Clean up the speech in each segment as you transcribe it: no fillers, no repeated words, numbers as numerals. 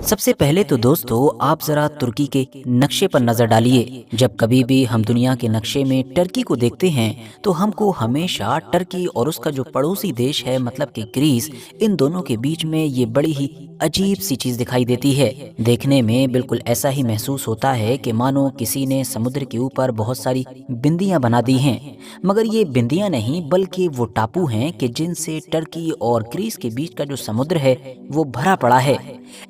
سب سے پہلے تو دوستو آپ ذرا ترکی کے نقشے پر نظر ڈالیے۔ جب کبھی بھی ہم دنیا کے نقشے میں ٹرکی کو دیکھتے ہیں تو ہم کو ہمیشہ ٹرکی اور اس کا جو پڑوسی دیش ہے مطلب کہ گریس، ان دونوں کے بیچ میں یہ بڑی ہی عجیب سی چیز دکھائی دیتی ہے۔ دیکھنے میں بالکل ایسا ہی محسوس ہوتا ہے کہ مانو کسی نے سمندر کے اوپر بہت ساری بندیاں بنا دی ہیں، مگر یہ بندیاں نہیں بلکہ وہ ٹاپو ہیں کہ جن سے ٹرکی اور گریس کے بیچ کا جو سمندر ہے وہ بھرا پڑا ہے۔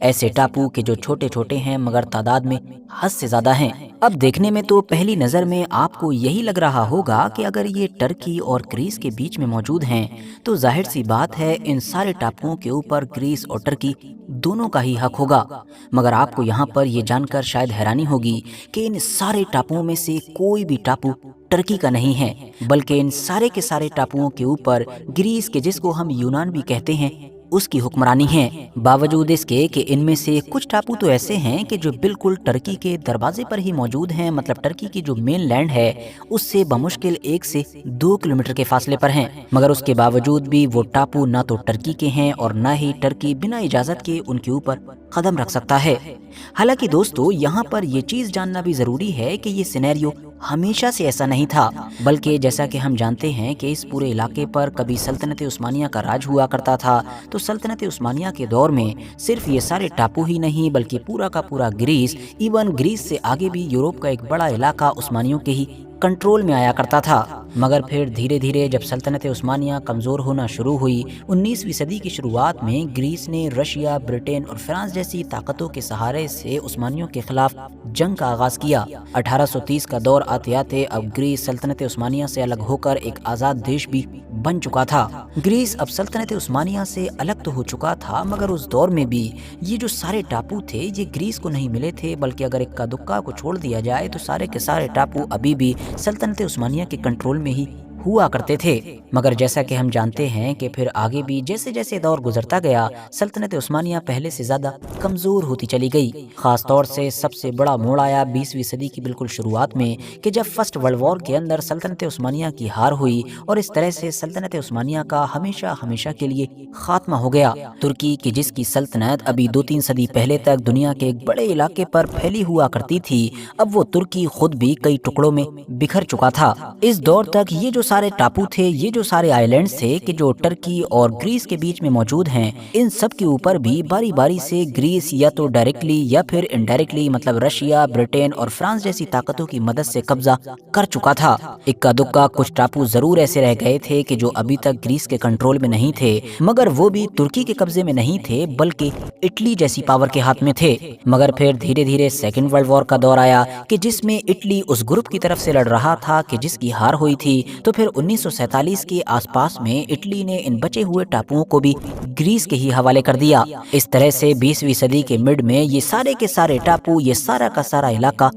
ایسے ٹاپو کے جو چھوٹے چھوٹے ہیں مگر تعداد میں حد سے زیادہ ہیں۔ اب دیکھنے میں تو پہلی نظر میں آپ کو یہی لگ رہا ہوگا کہ اگر یہ ٹرکی اور گریس کے بیچ میں موجود ہیں تو ظاہر سی بات ہے ان سارے ٹاپوؤں کے اوپر گریس اور ٹرکی دونوں کا ہی حق ہوگا۔ مگر آپ کو یہاں پر یہ جان کر شاید حیرانی ہوگی کہ ان سارے ٹاپوؤں میں سے کوئی بھی ٹاپو ٹرکی کا نہیں ہے، بلکہ ان سارے کے سارے ٹاپوؤں کے اوپر گریس کے، جس کو ہم یونان بھی کہتے ہیں، اس کی حکمرانی ہے۔ باوجود اس کے کہ ان میں سے کچھ ٹاپو تو ایسے ہیں کہ جو بالکل ٹرکی کے دروازے پر ہی موجود ہیں، مطلب ٹرکی کی جو مین لینڈ ہے اس سے بمشکل 1 سے 2 کلومیٹر کے فاصلے پر ہیں، مگر اس کے باوجود بھی وہ ٹاپو نہ تو ٹرکی کے ہیں اور نہ ہی ٹرکی بنا اجازت کے ان کے اوپر قدم رکھ سکتا ہے۔ حالانکہ دوستو یہاں پر یہ چیز جاننا بھی ضروری ہے کہ یہ سینیریو ہمیشہ سے ایسا نہیں تھا، بلکہ جیسا کہ ہم جانتے ہیں کہ اس پورے علاقے پر کبھی سلطنت عثمانیہ کا راج ہوا کرتا تھا، تو سلطنت عثمانیہ کے دور میں صرف یہ سارے ٹاپو ہی نہیں بلکہ پورا کا پورا گریس، ایون گریس سے آگے بھی یورپ کا ایک بڑا علاقہ عثمانیوں کے ہی کنٹرول میں آیا کرتا تھا۔ مگر پھر دھیرے دھیرے جب سلطنت عثمانیہ کمزور ہونا شروع ہوئی، 19ویں صدی کی شروعات میں گریس نے رشیا، برٹین اور فرانس جیسی طاقتوں کے سہارے سے عثمانیوں کے خلاف جنگ کا آغاز کیا۔ 1830 کا دور آتے آتے اب گریس سلطنت عثمانیہ سے الگ ہو کر ایک آزاد دیش بھی بن چکا تھا۔ گریس اب سلطنت عثمانیہ سے الگ تو ہو چکا تھا، مگر اس دور میں بھی یہ جو سارے ٹاپو تھے یہ گریس کو نہیں ملے تھے، بلکہ اگر اکا دکا کو چھوڑ دیا جائے تو سارے کے سارے ٹاپو ابھی بھی سلطنت عثمانیہ کے کنٹرول میں ہی ہوا کرتے تھے۔ مگر جیسا کہ ہم جانتے ہیں کہ پھر آگے بھی جیسے جیسے دور گزرتا گیا سلطنت عثمانیہ پہلے سے زیادہ کمزور ہوتی چلی گئی۔ خاص طور سے سب سے بڑا موڑ آیا 20ویں صدی کی بالکل شروعات میں کہ جب فرسٹ ورلڈ وار کے اندر سلطنت عثمانیہ کی ہار ہوئی اور اس طرح سے سلطنت عثمانیہ کا ہمیشہ ہمیشہ کے لیے خاتمہ ہو گیا۔ ترکی کی جس کی سلطنت ابھی 2-3 صدی پہلے تک دنیا کے ایک بڑے علاقے پر پھیلی ہوا کرتی تھی، اب وہ ترکی خود بھی کئی ٹکڑوں میں بکھر چکا تھا۔ اس دور تک یہ جو سارے ٹاپو تھے، یہ جو سارے آئی لینڈز تھے کہ جو ٹرکی اور گریس کے بیچ میں موجود ہیں، ان سب کے اوپر بھی باری باری سے گریس یا تو ڈائریکٹلی یا پھر انڈائریکٹلی مطلب رشیا، برٹین اور فرانس جیسی طاقتوں کی مدد سے قبضہ کر چکا تھا۔ اکا دکا کچھ ٹاپو ضرور ایسے رہ گئے تھے کہ جو ابھی تک گریس کے کنٹرول میں نہیں تھے، مگر وہ بھی ترکی کے قبضے میں نہیں تھے بلکہ اٹلی جیسی پاور کے ہاتھ میں تھے۔ مگر پھر دھیرے دھیرے سیکنڈ ورلڈ وار کا دور آیا کہ جس میں اٹلی اس گروپ کی طرف سے لڑ رہا تھا کہ جس کی ہار ہوئی تھی، تو پھر 1947 کے آس پاس میں اٹلی نے ان بچے ہوئے ٹاپوؤں کو بھی گریس کے ہی حوالے کر دیا۔ اس طرح سے 20ویں صدی کے مڈ میں یہ سارے کے سارے ٹاپو، یہ سارا کا سارا علاقہ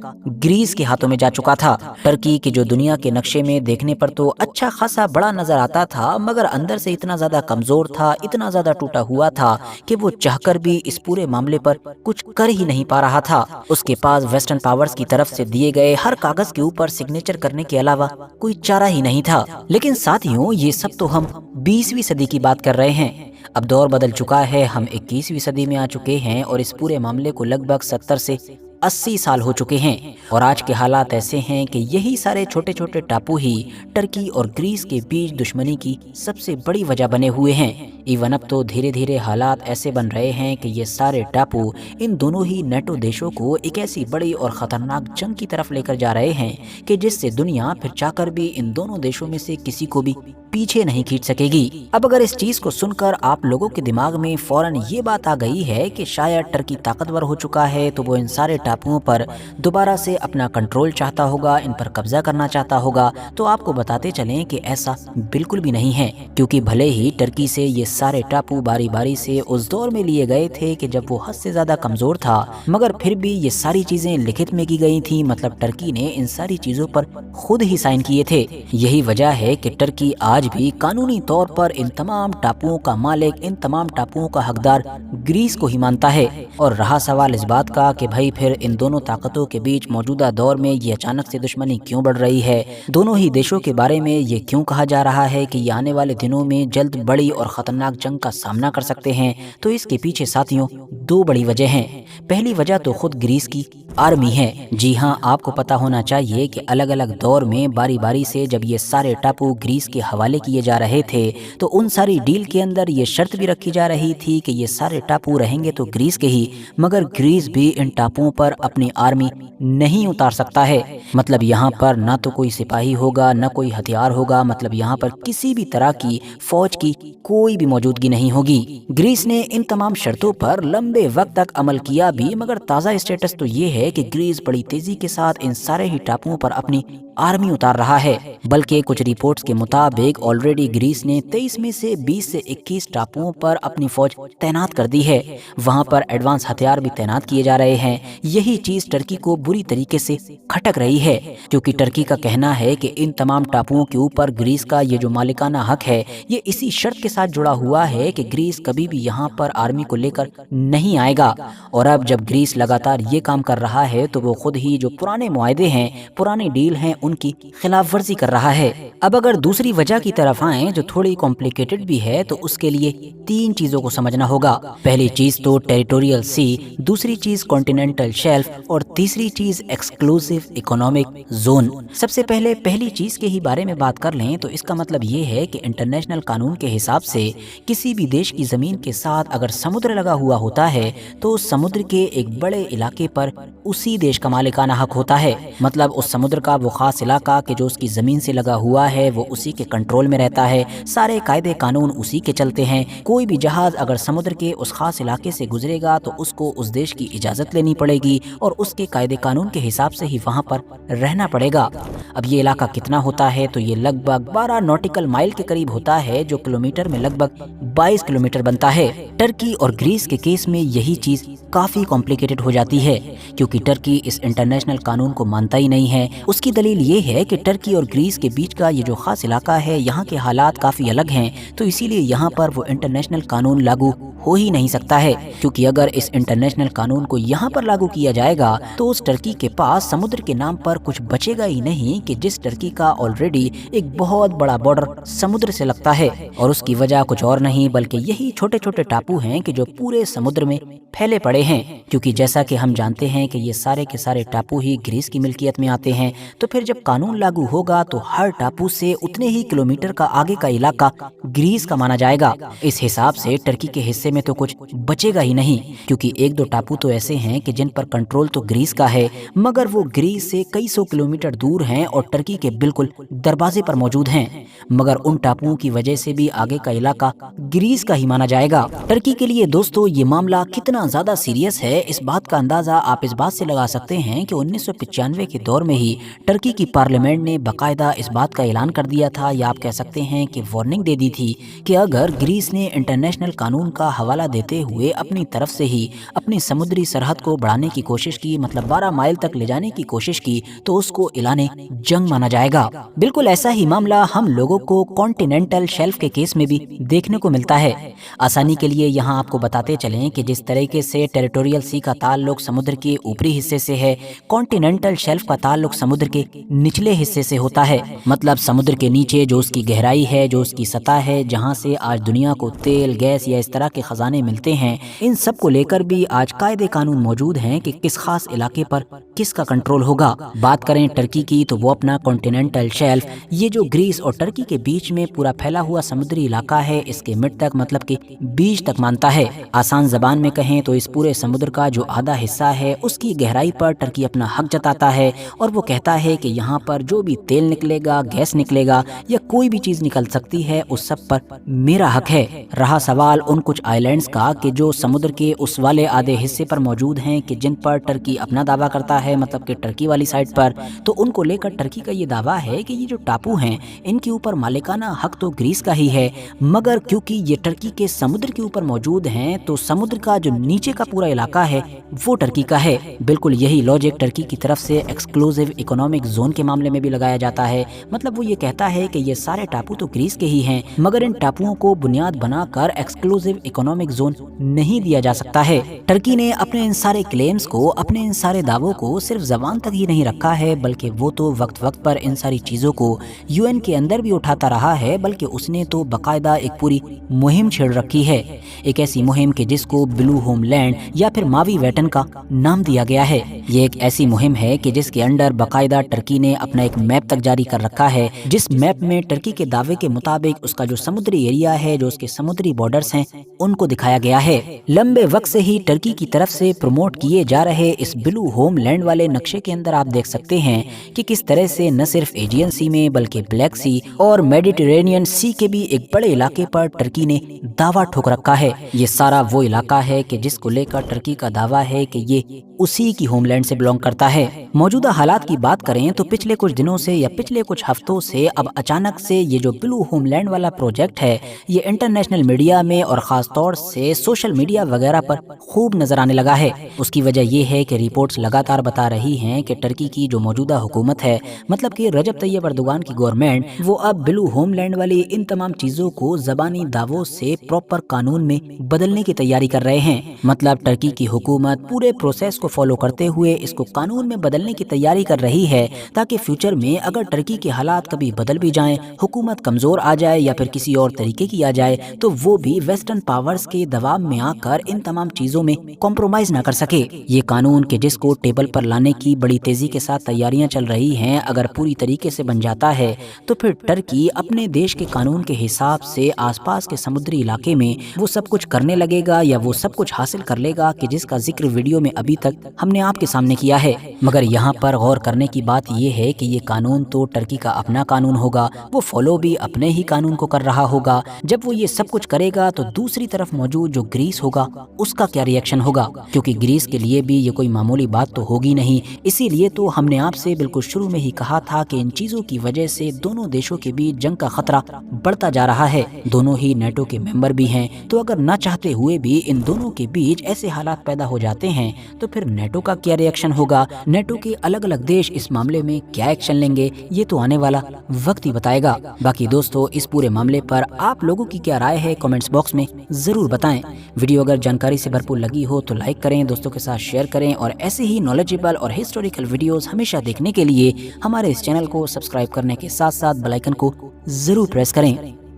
گریس کے ہاتھوں میں جا چکا تھا۔ ٹرکی کی جو دنیا کے نقشے میں دیکھنے پر تو اچھا خاصا بڑا نظر آتا تھا، مگر اندر سے اتنا زیادہ کمزور تھا، اتنا زیادہ ٹوٹا ہوا تھا کہ وہ چاہ کر بھی اس پورے معاملے پر کچھ کر ہی نہیں پا رہا تھا۔ اس کے پاس ویسٹرن پاورز کی طرف سے دیے گئے ہر کاغذ کے اوپر سگنیچر کرنے کے علاوہ کوئی چارہ ہی نہیں تھا۔ لیکن ساتھیوں یہ سب تو ہم 20ویں صدی کی بات کر رہے ہیں، اب دور بدل چکا ہے، ہم 21ویں صدی میں آ چکے ہیں اور اس پورے معاملے کو لگ بھگ 70 سے 80 سال ہو چکے ہیں، اور آج کے حالات ایسے ہیں کہ یہی سارے چھوٹے چھوٹے ٹاپو ہی ٹرکی اور گریس کے بیچ دشمنی کی سب سے بڑی وجہ بنے ہوئے ہیں۔ ایون اب تو دھیرے دھیرے حالات ایسے بن رہے ہیں کہ یہ سارے ٹاپو ان دونوں ہی نیٹو دیشوں کو ایک ایسی بڑی اور خطرناک جنگ کی طرف لے کر جا رہے ہیں کہ جس سے دنیا پھر چاہ کر بھی ان دونوں دیشوں میں سے کسی کو بھی پیچھے نہیں کھینچ سکے گی۔ اب اگر اس چیز کو سن کر آپ لوگوں کے دماغ میں فوراً یہ بات آ گئی ہے کہ شاید ٹرکی طاقتور ہو چکا ہے تو وہ ان سارے ٹاپوؤں پر دوبارہ سے اپنا کنٹرول چاہتا ہوگا، ان پر قبضہ کرنا چاہتا ہوگا، تو آپ کو بتاتے چلیں کہ ایسا بالکل بھی نہیں ہے، کیونکہ بھلے ہی ٹرکی سے یہ سارے ٹاپو باری باری سے اس دور میں لیے گئے تھے کہ جب وہ حد سے زیادہ کمزور تھا، مگر پھر بھی یہ ساری چیزیں لکھت میں کی گئی تھیں، مطلب ٹرکی نے ان ساری چیزوں پر خود ہی سائن کیے تھے۔ یہی وجہ ہے کہ ٹرکی آج بھی قانونی طور پر ان تمام ٹاپوؤں کا مالک، ان تمام ٹاپوؤں کا حقدار گریس کو ہی مانتا ہے۔ اور رہا سوال اس بات کا کہ بھائی پھر इन दोनों ताकतों के बीच मौजूदा दौर में ये अचानक से दुश्मनी क्यों बढ़ रही है, दोनों ही देशों के बारे में ये क्यों कहा जा रहा है कि ये आने वाले दिनों में जल्द बड़ी और खतरनाक जंग का सामना कर सकते हैं, तो इसके पीछे साथियों दो बड़ी वजह हैं। पहली वजह तो खुद ग्रीस की आर्मी है। जी हाँ, आपको पता होना चाहिए कि अलग अलग दौर में बारी बारी से जब ये सारे टापू ग्रीस के हवाले किए जा रहे थे तो उन सारी डील के अंदर ये शर्त भी रखी जा रही थी कि ये सारे टापू रहेंगे तो ग्रीस के ही, मगर ग्रीस भी इन टापुओं पर अपनी आर्मी नहीं उतार सकता है। मतलब यहाँ पर ना तो कोई सिपाही होगा, ना कोई हथियार होगा, मतलब यहाँ पर किसी भी तरह की फौज की कोई भी मौजूदगी नहीं होगी। ग्रीस ने इन तमाम शर्तों पर लंबे वक्त तक अमल किया भी, मगर ताज़ा स्टेटस तो ये है कि ग्रीस बड़ी तेजी के साथ इन सारे ही टापुओं पर अपनी आर्मी उतार रहा है। बल्कि कुछ रिपोर्ट्स के मुताबिक ऑलरेडी ग्रीस ने 23 में से 20 से 21 टापुओं पर अपनी फौज तैनात कर दी है। वहां पर एडवांस हथियार भी तैनात किए जा रहे हैं। यही चीज टर्की को बुरी तरीके से खटक रही है, क्योंकि टर्की का कहना है कि इन तमाम टापुओं के ऊपर ग्रीस का ये जो मालिकाना हक है ये इसी शर्त के साथ जुड़ा हुआ है कि ग्रीस कभी भी यहाँ पर आर्मी को लेकर नहीं आएगा। और अब जब ग्रीस लगातार ये काम कर रहा है तो वो खुद ही जो पुराने मुआहदे हैं, पुराने डील हैं, उनकी खिलाफ वर्जी कर रहा है। अब अगर दूसरी वजह की तरफ आए जो थोड़ी कॉम्प्लिकेटेड भी है, तो उसके लिए 3 चीजों को समझना होगा। पहली चीज तो टेरिटोरियल सी, दूसरी चीज कॉन्टिनेंटल शेल्फ और तीसरी चीज एक्सक्लूसिव इकोनॉमिक जोन। सबसे पहले पहली चीज के ही बारे में बात कर लें तो इसका मतलब ये है कि इंटरनेशनल कानून के हिसाब से किसी भी देश की जमीन के साथ अगर समुद्र लगा हुआ होता है तो उस समुद्र के एक बड़े इलाके पर उसी देश का मालिकाना हक होता है। मतलब उस समुद्र का वो खास इलाका कि जो उसकी जमीन से लगा हुआ है वो उसी के कंट्रोल में रहता है। सारे कायदे कानून उसी के चलते हैं। कोई भी जहाज अगर समुद्र के उस खास इलाके से गुजरेगा तो उसको उस देश की इजाजत लेनी पड़ेगी और उसके कायदे कानून के हिसाब से ही वहां पर रहना पड़ेगा। अब ये इलाका कितना होता है तो ये लगभग 12 नॉटिकल माइल के करीब होता है, जो किलोमीटर में लगभग 22 किलोमीटर बनता है। टर्की और ग्रीस के केस में यही चीज काफी कॉम्प्लिकेटेड हो जाती है, क्योंकि टर्की इस इंटरनेशनल कानून को मानता ही नहीं है। उसकी दलील ये है कि टर्की और ग्रीस के बीच का ये जो खास इलाका है यहाँ के हालात काफी अलग हैं, तो इसीलिए यहाँ पर वो इंटरनेशनल कानून लागू हो ही नहीं सकता है। क्योंकि अगर इस इंटरनेशनल कानून को यहाँ पर लागू किया जाएगा तो उस टर्की के पास समुद्र के नाम पर कुछ बचेगा ही नहीं, कि जिस टर्की का ऑलरेडी एक बहुत बड़ा बॉर्डर समुद्र से लगता है। और उसकी वजह कुछ और नहीं बल्कि यही छोटे छोटे टापू हैं कि जो पूरे समुद्र में फैले पड़े हैं। क्योंकि जैसा कि हम जानते हैं कि ये सारे के सारे टापू ही ग्रीस की मिल्कियत में आते हैं, तो फिर जब कानून लागू होगा तो हर टापू से उतने ही किलोमीटर का आगे का इलाका ग्रीस का माना जाएगा। इस हिसाब से टर्की के हिस्से में तो कुछ बचेगा ही नहीं, क्योंकि 1-2 टापू तो ऐसे हैं कि जिन पर कंट्रोल तो ग्रीस का है, मगर वो ग्रीस से कई सौ किलोमीटर दूर हैं और टर्की के बिल्कुल दरवाजे पर मौजूद हैं। मगर उन टापुओं की वजह से भी आगे का इलाका ग्रीस का ही माना जाएगा। टर्की के लिए दोस्तों ये मामला कितना ज्यादा सीरियस है, इस बात का अंदाजा आप इस बात से लगा सकते हैं कि 1995 के दौर में ही टर्की की पार्लियामेंट ने बाकायदा इस बात का ऐलान कर दिया था, या आप कह सकते हैं कि वार्निंग दे दी थी, कि अगर ग्रीस ने इंटरनेशनल कानून का हवाला देते हुए अपनी तरफ से ही अपनी समुद्री सरहद को बढ़ाने की कोशिश की, मतलब 12 माइल तक ले जाने की कोशिश की, तो उसको ऐलाने जंग माना जाएगा। बिल्कुल ऐसा ही मामला हम लोगों को कॉन्टिनेंटल शेल्फ के केस में भी देखने को मिलता है। आसानी के लिए यहाँ आपको बताते चलें कि जिस तरीके से टेरिटोरियल सी का ताल्लुक समुद्र के ऊपरी हिस्से से है, कॉन्टिनेंटल शेल्फ का ताल्लुक समुद्र के निचले हिस्से से होता है। मतलब समुद्र के नीचे जो उसकी गहराई है, जो उसकी सतह है, जहाँ से आज दुनिया को तेल, गैस या इस तरह के खजाने मिलते हैं, इन सब को लेकर भी आज कायदे कानून मौजूद हैं कि किस खास इलाके पर किसका कंट्रोल होगा। बात करें टर्की की तो वो अपना कॉन्टिनेंटल शेल्फ, ये जो ग्रीस और टर्की के बीच में पूरा फैला हुआ समुद्री इलाका है, इसके मिड तक मतलब कि बीच तक मानता है। आसान जबान में कहें तो इस पूरे समुद्र का जो आधा हिस्सा है उसकी गहराई पर टर्की अपना हक जताता है और वो कहता है कि यहाँ पर जो भी तेल निकलेगा, गैस निकलेगा या कोई भी चीज निकल सकती है, उस सब पर मेरा हक है। रहा सवाल उन कुछ आइलैंड्स का कि जो समुद्र के उस वाले आधे हिस्से पर मौजूद हैं कि जिन पर टर्की अपना दावा करता है, मतलब कि टर्की वाली साइड पर, तो उनको लेकर टर्की का ये दावा है कि ये जो टापू हैं इनके ऊपर मालिकाना हक तो ग्रीस का ही है, मगर क्योंकि ये टर्की के समुद्र के ऊपर मौजूद हैं तो समुद्र का जो नीचे का पूरा इलाका है वो टर्की का है। बिल्कुल यही लॉजिक टर्की की तरफ से एक्सक्लूसिव इकोनॉमिक जोन के मामले में भी लगाया जाता है। मतलब वो ये कहता है कि ये सारे टापू तो ग्रीस के ही हैं, मगर इन टापुओं को बुनियाद बनाकर एक्सक्लूसिव इकोनॉमिक जोन नहीं दिया जा सकता है। टर्की ने अपने इन सारे क्लेम्स को, अपने इन सारे दावों को सिर्फ जबान तक ही नहीं रखा है, बल्कि वो तो वक्त वक्त पर इन सारी चीजों को यूएन के अंदर भी उठाता रहा है। बल्कि उसने तो बाकायदा एक पूरी मुहिम छेड़ रखी है, एक ऐसी मुहिम कि जिसको ब्लू होमलैंड या फिर मावी वेटन का नाम दिया गया है। ये एक ऐसी मुहिम है कि जिसके अंडर बाकायदा टर्की ने अपना एक मैप तक जारी कर रखा है, जिस मैप में टर्की के दावे के मुताबिक उसका जो समुद्री एरिया है, जो उसके समुद्री बॉर्डर्स हैं, उनको दिखाया गया है। लंबे वक्त से ही टर्की की तरफ से प्रमोट किए जा रहे इस ब्लू होमलैंड वाले नक्शे के अंदर आप देख सकते हैं कि किस तरह से न सिर्फ एजियन सी में बल्कि ब्लैक सी और मेडिटेरेनियन सी के भी एक बड़े इलाके पर टर्की ने दावा ठोक रखा है। ये सारा वो इलाका है कि जिसको लेकर टर्की का दावा है कि ये उसी की होमलैंड से बिलोंग करता है। मौजूदा हालात की बात करें तो पिछले कुछ दिनों से या पिछले कुछ हफ्तों से अब अचानक से ये जो ब्लू होमलैंड वाला प्रोजेक्ट है, ये इंटरनेशनल मीडिया में और खास तौर से सोशल मीडिया वगैरह पर खूब नजर आने लगा है। उसकी वजह ये है कि रिपोर्ट्स लगातार बता रही हैं कि टर्की की जो मौजूदा हुकूमत है, मतलब कि रजब तैयब अर्दोगान की गवर्नमेंट, वो अब ब्लू होमलैंड वाली इन तमाम चीजों को जबानी दावों से प्रॉपर कानून में बदलने की तैयारी कर रहे हैं। मतलब टर्की की हुकूमत पूरे प्रोसेस को फॉलो करते हुए इसको कानून में बदलने की तैयारी कर रही है, ताकि फ्यूचर में अगर टर्की के हालात कभी बदल भी जाएं, हुकूमत कमजोर आ जाए या फिर किसी और तरीके की आ जाए, तो वो भी वेस्टर्न पावर्स के दबाव में आकर इन तमाम चीजों में कॉम्प्रोमाइज ना कर सके। ये कानून के जिसको टेबल पर लाने की बड़ी तेजी के साथ तैयारियां चल रही हैं, अगर पूरी तरीके से बन जाता है तो फिर टर्की अपने देश के कानून के हिसाब से आसपास के समुद्री इलाके में वो सब कुछ करने लगेगा या वो सब कुछ हासिल कर लेगा कि जिसका जिक्र वीडियो में अभी तक हमने आपके सामने किया है। मगर यहाँ पर गौर करने की बात यह है कि ये कानून तो टर्की का अपना कानून होगा, वो फॉलो भी अपने ही कानून को कर रहा होगा। जब वो ये सब कुछ करेगा तो दूसरी तरफ मौजूद जो ग्रीस होगा उसका क्या रिएक्शन होगा, क्योंकि ग्रीस के लिए भी ये कोई मामूली बात तो होगी नहीं। इसीलिए तो हमने आपसे बिल्कुल शुरू में ही कहा था कि इन चीजों की वजह से दोनों देशों के बीच जंग का खतरा बढ़ता जा रहा है। दोनों ही नेटो के मेंबर भी हैं, तो अगर ना चाहते हुए भी इन दोनों के बीच ऐसे हालात पैदा हो जाते हैं तो फिर नेटो का क्या रिएक्शन होगा, नेटो के अलग अलग देश इस मामले में क्या एक्शन लेंगे, ये तो आने वाला वक्त ही बताएगा। बाकी दोस्तों, इस पूरे मामले पर आप लोगों की क्या राय है कमेंट्स बॉक्स में जरूर बताएं। वीडियो अगर जानकारी से भरपूर लगी हो तो लाइक करें, दोस्तों के साथ शेयर करें और ऐसे ही नॉलेजेबल और हिस्टोरिकल वीडियोस हमेशा देखने के लिए हमारे इस चैनल को सब्सक्राइब करने के साथ साथ बेल आइकन को जरूर प्रेस करें।